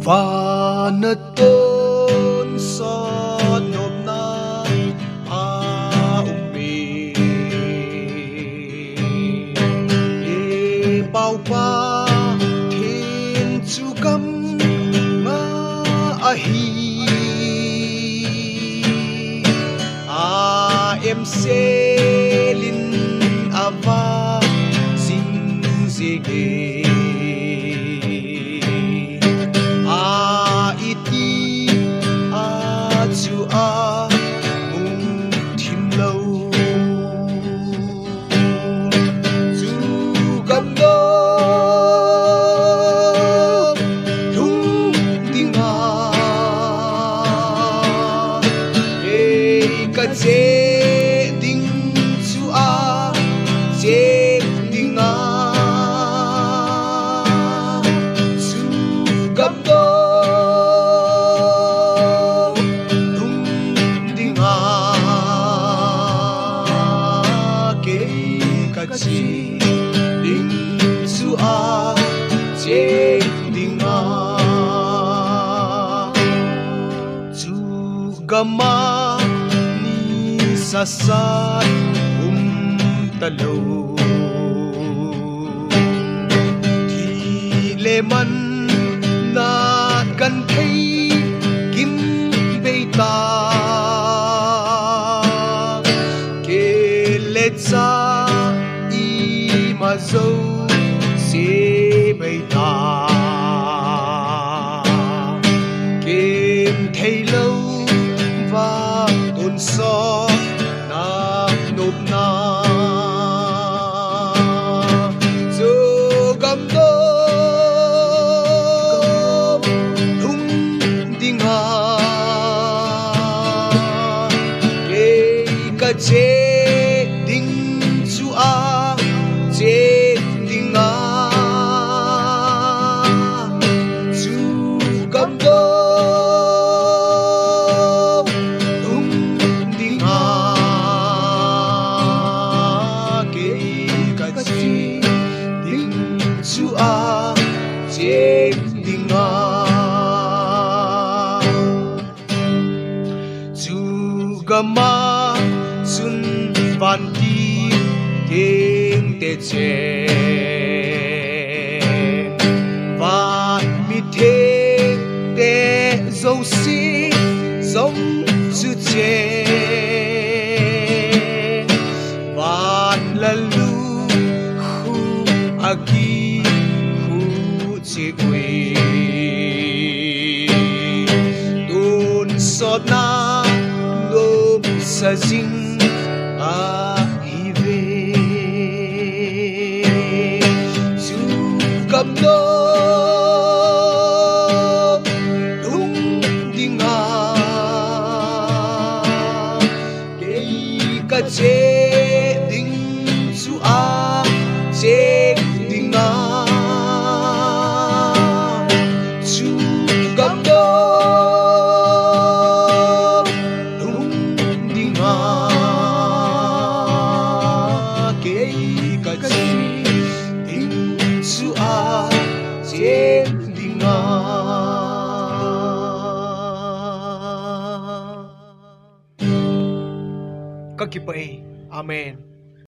Và tôn so nộp na umi e bao pa thiên chu cam ma hi em sẽ linh ava sinh zege iti chu mung thim lâu chu gam do lung ding e ka che ding chu che ding chu gam do chi ding su che ding chu gama ni sa talo thì lệ man na kan thấy kim bê ta ke lệ cha mà dâu sẽ bay ta kiếm thấy lâu và tồn so na nộp na dù gam đô lung ding cái cả chế ding chu che ding chu gam do lung ding ke ka chi ding chu che ding chu gama sun van ti tiếng tê chê và mi thế tê dâu xí giống chữ chê và lalu khu agi khu chê quê tôn sot na nôm sa dinh gam do lung ding ke ka che ding chu che ding chu gam do lung ding ke ka che ding chu che ding các kipai amen.